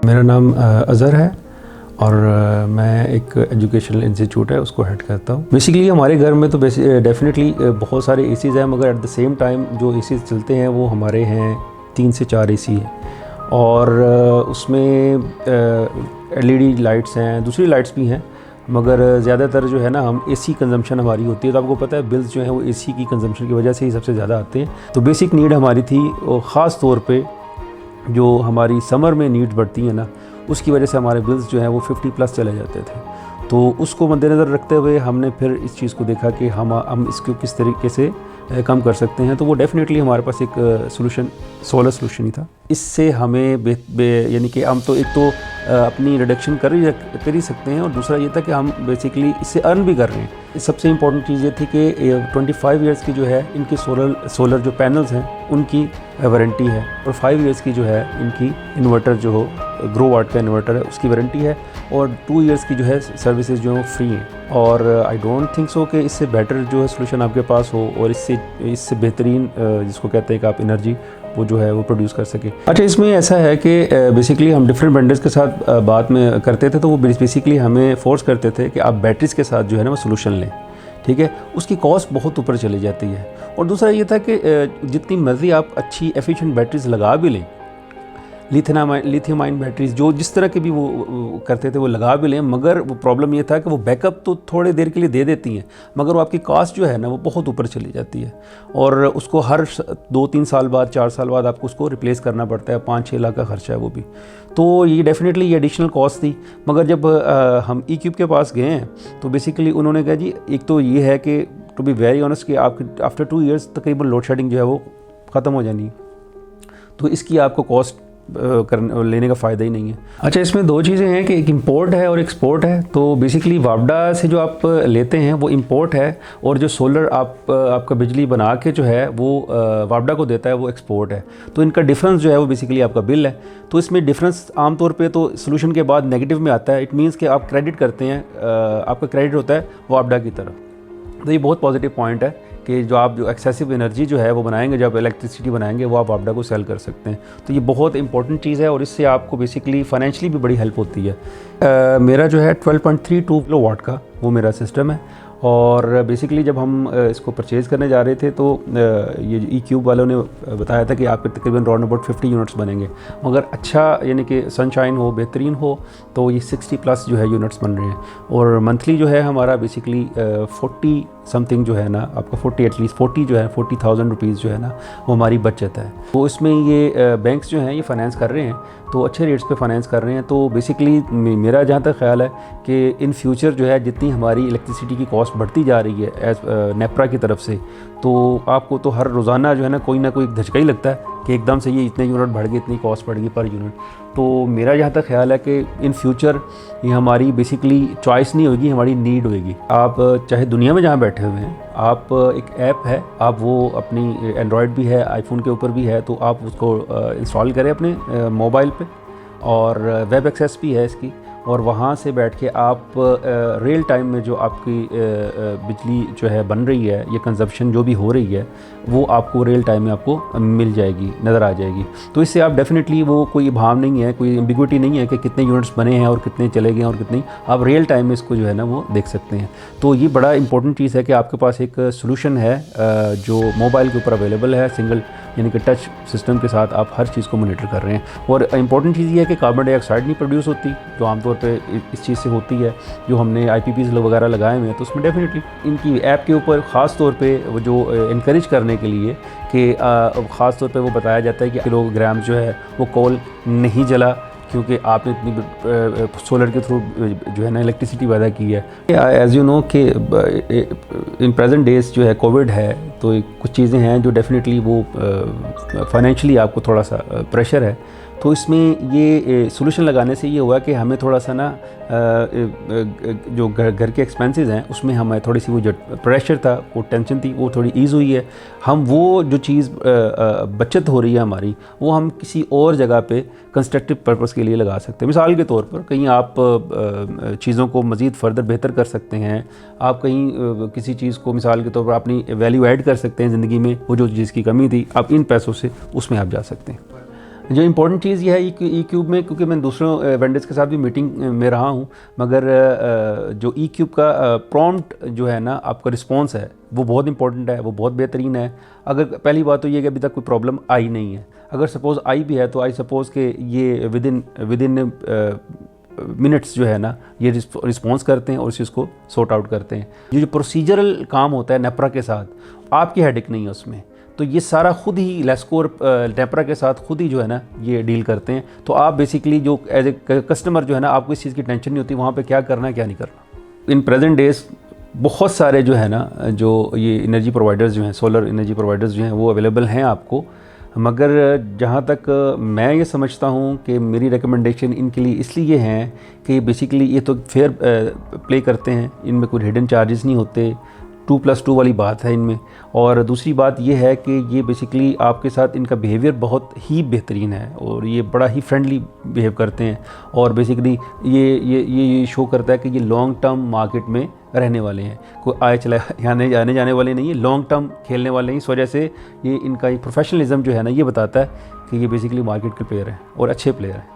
मेरा नाम अज़हर है और मैं एक एजुकेशनल इंस्टीट्यूट है उसको हेड करता हूँ। बेसिकली हमारे घर में तो डेफिनेटली बहुत सारे एसीज़ हैं, मगर एट द सेम टाइम जो एसीज़ चलते हैं वो हमारे हैं 3 से 4 एसी हैं और उसमें एलईडी लाइट्स हैं, दूसरी लाइट्स भी हैं, मगर ज़्यादातर जो है ना हम एसी कंजम्पशन हमारी होती है। तो आपको पता है बिल्स जो हैं वो एसी की कंजम्पशन की वजह से ही सबसे ज़्यादा आते हैं। तो बेसिक नीड हमारी थी, ख़ास तौर पे जो हमारी समर में नीड्स बढ़ती हैं ना, उसकी वजह से हमारे बिल्स जो हैं वो 50+ चले जाते थे। तो उसको मद्देनज़र रखते हुए हमने फिर इस चीज़ को देखा कि हम इसको किस तरीके से कम कर सकते हैं। तो वो डेफ़िनेटली हमारे पास एक सोल्यूशन सोलर सोल्यूशन ही था। इससे हमें यानी कि हम तो एक तो अपनी रिडक्शन कर ही सकते हैं, और दूसरा ये था कि हम बेसिकली इससे अर्न भी कर रहे हैं। सबसे इम्पॉर्टेंट चीज़ ये थी कि 25 ईयर्स की जो है इनकी सोलर जो पैनल्स हैं उनकी वारंटी है, और 5 ईयर्स की जो है इनकी इन्वर्टर जो हो ग्रो वाट का इन्वर्टर है उसकी वारंटी है, और 2 ईयर्स की जो है सर्विसेज जो है वो फ्री हैं। और आई डोंट थिंक सो कि इससे बेटर जो है सोल्यूशन आपके पास हो, और इससे बेहतरीन जिसको कहते हैं कि आप एनर्जी वो जो है वो प्रोड्यूस कर सके। अच्छा, इसमें ऐसा है कि बेसिकली हम डिफरेंट वेंडर्स के साथ बात में करते थे, तो वो बेसिकली हमें फोर्स करते थे कि आप बैटरीज के साथ जो है ना वो सोल्यूशन लें, ठीक है। उसकी कॉस्ट बहुत ऊपर चली जाती है। और दूसरा ये था कि जितनी मर्ज़ी आप अच्छी एफिशिएंट बैटरीज लगा भी लें, लिथियम आयन बैटरीज जो जिस तरह के भी वो करते थे वो लगा भी लें, मगर वो प्रॉब्लम ये था कि वो बैकअप तो थोड़े देर के लिए दे देती हैं, मगर वो आपकी कॉस्ट जो है ना वो बहुत ऊपर चली जाती है, और उसको हर 2-3 साल बाद 4 साल बाद आपको उसको रिप्लेस करना पड़ता है। 5-6 लाख का खर्चा है वो भी। तो ये डेफिनेटली ये एडिशनल कॉस्ट थी। मगर जब हम ई-क्यूब के पास गए हैं तो बेसिकली उन्होंने कहा जी, एक तो ये है कि टू बी वेरी ऑनेस्ट कि आपकी आफ्टर 2 ईयर्स तकरीबन लोड शेडिंग जो है वो ख़त्म हो जानी है, तो इसकी आपको कॉस्ट लेने का फ़ायदा ही नहीं है। अच्छा, इसमें 2 चीज़ें हैं कि एक इंपोर्ट है और एक्सपोर्ट है। तो बेसिकली वापडा से जो आप लेते हैं वो इंपोर्ट है, और जो सोलर आपका बिजली बना के जो है वो वापडा को देता है वो एक्सपोर्ट है। तो इनका डिफरेंस जो है वो बेसिकली आपका बिल है। तो इसमें डिफरेंस आमतौर पे तो सोल्यूशन के बाद नेगेटिव में आता है। इट मीन्स कि आप क्रेडिट करते हैं, आपका क्रेडिट होता है वापडा की तरफ। तो ये बहुत पॉजिटिव पॉइंट है कि जो एक्सेसिव एनर्जी जो है वो बनाएंगे, जब इलेक्ट्रिसिटी बनाएंगे वो आप वापडा को सेल कर सकते हैं। तो ये बहुत इंपॉर्टेंट चीज़ है, और इससे आपको बेसिकली फाइनेंशियली भी बड़ी हेल्प होती है। मेरा जो है 12.32 किलोवाट का वो मेरा सिस्टम है, और बेसिकली जब हम इसको परचेज़ करने जा रहे थे तो ये ई-क्यूब वालों ने बताया था कि आपके तकरीबन राउंड अबाउट 50 यूनिट्स बनेंगे, मगर अच्छा यानी कि सनशाइन हो, बेहतरीन हो, तो ये 60+ जो है यूनिट्स बन रहे हैं। और मंथली जो है हमारा बेसिकली 40 समथिंग जो है ना, आपका 40 एटलीस्ट 40 जो है 40,000 रुपीज़ जो है ना वो हमारी बचत है। तो इसमें ये बैंक्स जो हैं ये फाइनेंस कर रहे हैं, तो अच्छे रेट्स पे फाइनेंस कर रहे हैं। तो बेसिकली मेरा जहाँ तक ख्याल है कि इन फ्यूचर जो है जितनी हमारी इलेक्ट्रिसिटी की कॉस्ट बढ़ती जा रही है एज नेपरा की तरफ से, तो आपको तो हर रोज़ाना जो है ना कोई धचका ही लगता है कि एकदम से ये इतने यूनिट बढ़ गए, इतनी कॉस्ट बढ़ गई पर यूनिट। तो मेरा जहाँ तक ख्याल है कि इन फ्यूचर ये हमारी बेसिकली चॉइस नहीं होगी, हमारी नीड होगी। आप चाहे दुनिया में जहाँ बैठे हुए हैं, आप एक ऐप है, आप वो अपनी एंड्रॉयड भी है, आईफोन के ऊपर भी है, तो आप उसको इंस्टॉल करें अपने मोबाइल पे, और वेब एक्सेस भी है इसकी, और वहाँ से बैठ के आप रियल टाइम में जो आपकी बिजली जो है बन रही है, ये कंजप्शन जो भी हो रही है वो आपको रियल टाइम में आपको मिल जाएगी, नज़र आ जाएगी। तो इससे आप डेफिनेटली वो कोई भाव नहीं है, कोई एम्बिग्विटी नहीं है कि कितने यूनिट्स बने हैं और कितने चले गए और कितने, आप रियल टाइम में इसको जो है ना वो देख सकते हैं। तो ये बड़ा इंपॉर्टेंट चीज़ है कि आपके पास एक सोल्यूशन है जो मोबाइल के ऊपर अवेलेबल है, सिंगल यानी कि टच सिस्टम के साथ आप हर चीज़ को मॉनिटर कर रहे हैं। और इम्पॉर्टेंट चीज़ ये है कि कार्बन डाइऑक्साइड नहीं प्रोड्यूस होती, जो आमतौर पे इस चीज़ से होती है। जो हमने IPPs वगैरह लगाए हुए हैं, तो उसमें डेफिनेटली इनकी ऐप के ऊपर ख़ास तौर पे वो जो इनकरेज करने के लिए कि ख़ास तौर पे वो बताया जाता है कि किलोग्राम जो है वो कोल नहीं जला, क्योंकि आपने इतनी सोलर के थ्रू जो है ना इलेक्ट्रिसिटी पैदा की है। एज़ यू नो कि इन प्रेजेंट डेज जो है कोविड है, तो कुछ चीज़ें हैं जो डेफिनेटली वो फाइनेंशियली आपको थोड़ा सा प्रेशर है। तो इसमें ये सोल्यूशन लगाने से ये हुआ कि हमें थोड़ा सा ना जो घर के एक्सपेंसेस हैं उसमें हमें थोड़ी सी वो जो प्रेशर था, वो टेंशन थी, वो थोड़ी ईज़ हुई है। हम वो जो चीज़ बचत हो रही है हमारी, वो हम किसी और जगह पे कंस्ट्रक्टिव पर्पस के लिए लगा सकते हैं। मिसाल के तौर पर कहीं आप चीज़ों को मज़ीद फर्दर बेहतर कर सकते हैं, आप कहीं किसी चीज़ को मिसाल के तौर पर अपनी वैल्यू ऐड कर सकते हैं ज़िंदगी में, वो जो चीज़ की कमी थी, आप इन पैसों से उसमें आप जा सकते हैं। जो इम्पोर्टेंट चीज़ ये है ई क्यूब में, क्योंकि मैं दूसरों वेंडर्स के साथ भी मीटिंग में रहा हूँ, मगर जो ई क्यूब का प्रॉम्प्ट जो है ना आपका रिस्पॉन्स है वो बहुत इंपॉर्टेंट है, वो बहुत बेहतरीन है। अगर पहली बात तो ये कि अभी तक कोई प्रॉब्लम आई नहीं है, अगर सपोज़ आई भी है तो आई सपोज़ कि ये विदिन मिनट्स जो है ना ये रिस्पॉन्स करते हैं और इस चीज़ को सॉर्ट आउट करते हैं। ये जो प्रोसीजरल काम होता है नेपरा के साथ आपकी हेडेक नहीं है उसमें, तो ये सारा खुद ही लेस्को और नेपरा के साथ खुद ही जो है ना ये डील करते हैं। तो आप बेसिकली जो एज ए कस्टमर जो है ना आपको इस चीज़ की टेंशन नहीं होती वहाँ पे क्या करना है क्या नहीं करना। इन प्रेजेंट डेज बहुत सारे जो है ना जो ये एनर्जी प्रोवाइडर्स जो हैं, सोलर एनर्जी प्रोवाइडर्स जो हैं वो अवेलेबल हैं आपको, मगर जहाँ तक मैं ये समझता हूँ कि मेरी रिकमेंडेशन इनके लिए इसलिए हैं कि बेसिकली ये तो फेयर प्ले करते हैं, इनमें कोई हिडन चार्जेस नहीं होते, 2+2 वाली बात है इनमें। और दूसरी बात ये है कि ये बेसिकली आपके साथ इनका बिहेवियर बहुत ही बेहतरीन है और ये बड़ा ही फ्रेंडली बिहेव करते हैं और बेसिकली ये शो करता है कि ये लॉन्ग टर्म मार्केट में रहने वाले हैं, कोई आने जाने वाले नहीं है, लॉन्ग टर्म खेलने वाले हैं। इस वजह से ये इनका एक प्रोफेशनलिज्म जो है ना ये बताता है कि ये बेसिकली मार्केट के प्लेयर हैं और अच्छे प्लेयर हैं।